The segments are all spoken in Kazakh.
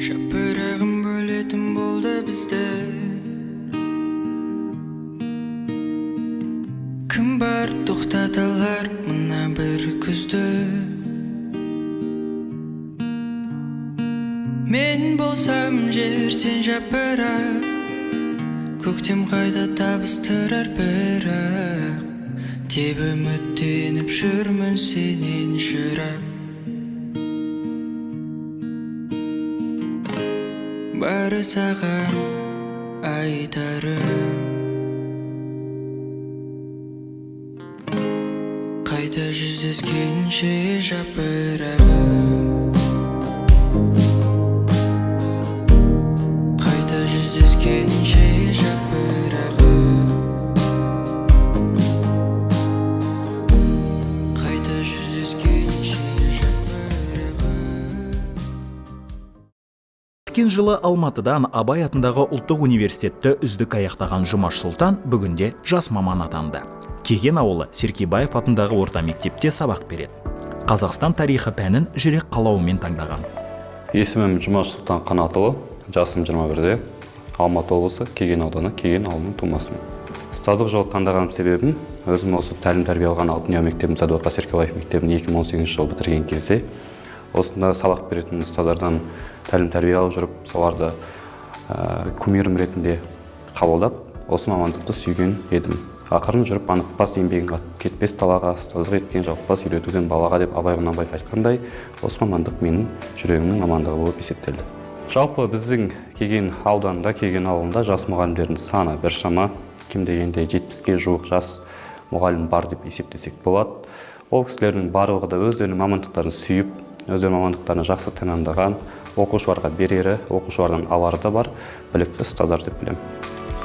Шапырағым бөлетін болды бізді. Кім бар тоқтаталар мына бір күзді? Мен болсам жер, сен жапырақ. Көктем қайда табыстырар бірақ. Теп үміттеніп жүрмін сенен жырақ. Бары саған айтарым, қайта жүздескенше жапырағым. Қайта жүздескенше жапырағым. Қайта жүздескенше жапырағым. Өткен жылы Алматыдан Абай атындағы ұлттық университетті үздік аяқтаған Жұмаш Сұлтан бүгінде жас маман атанды. Кеген ауылы Серкебаев атындағы орта мектепте сабақ береді. Қазақстан тарихы пәнін жүрек қалауымен таңдаған. Есімім Жұмаш Сұлтан Қанатұлы, жасым 21-де, Алматы облысы Кеген ауданы, Кеген ауылының тумасымын. Ұстаздық жолды таңдаған себебім, өзім осы тәлім-тәрбие алған Алтын ұя мектебін, Сәдуақас Серкебаев мектебін 2018 жылы бітірген кезде, осында сабақ беретін ұстаздардан тәлім-тәрбие алып жүріп, соларды кумирім ретінде қабылдап, осы мамандықты сүйген едім. Ақырын жүріп, анықпас еңбегін кетпес талаға, ұстаздық еткен жалықпас үйретуден балаға деп Абай Құнанбаев айтқандай, осы мамандық менің жүрегімнің мамандығы болып есептелді. Жалпы біздің Кеген ауданында, Кеген ауылында жас мұғалімдердің саны біршама, кем дегенде 70-ге жуық жас мұғалім бар деп есептесек болады. Ол кісілердің барлығы да өздерінің мамандықтарын сүйіп, өздерінің мамандықтарын жақсы тәмамдаған, оқушыларға берері, оқушылардан алары да бар білікті ұстаздар деп білемін.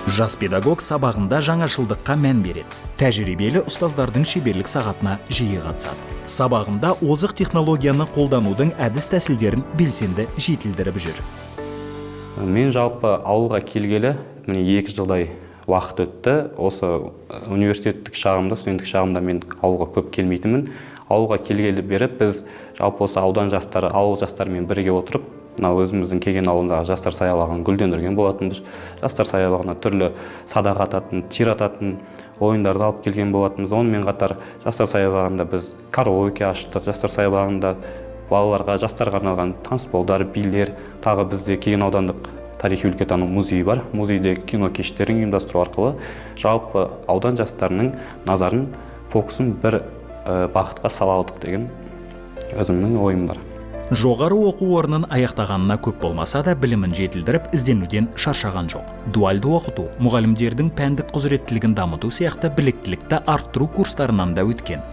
Жас педагог сабағында жаңашылдыққа мән береді. Тәжірибелі ұстаздардың шеберлік сағатына жиі қатысады. Сабағында озық технологияны қолданудың әдіс тәсілдерін белсенді жетілдіріп жүр. Мен жалпы ауылға келгелі, міне 2 жылдай уақыт өтті. Осы университеттік шағымда, студенттік шағымда мен ауылға көп келмейтінмін. Ауылға келгелі беріп, біз жалпы осы аудан жастары, ауыл жастарымен бірге отырып, өзіміздің Кеген ауылындағы жастар саябағын гүлдендірген болатынбыз. Жастар саябағына түрлі садақ ататын, тир ататын ойындарды алып келген болатынбыз. Онымен қатар жастар саябағында біз караоке аштық. Жастар саябағында балаларға, жастарға арналған танцполдар, билер, тағы бізде Кеген аудандық тарихи-өлкетану музейі бар. Музейде кино кештерін ұйымдастыру арқылы жалпы аудан жастарының назарын, фокусын бір бағытқа сала алдық деген өзімнің ойым бар. Жоғары оқу орнын аяқтағанына көп болмаса да білімін жетілдіріп, ізденуден шаршаған жоқ. Дуальды оқыту, мұғалімдердің пәндік құзыреттілігін дамыту сияқты біліктілікті арттыру курстарынан да өткен.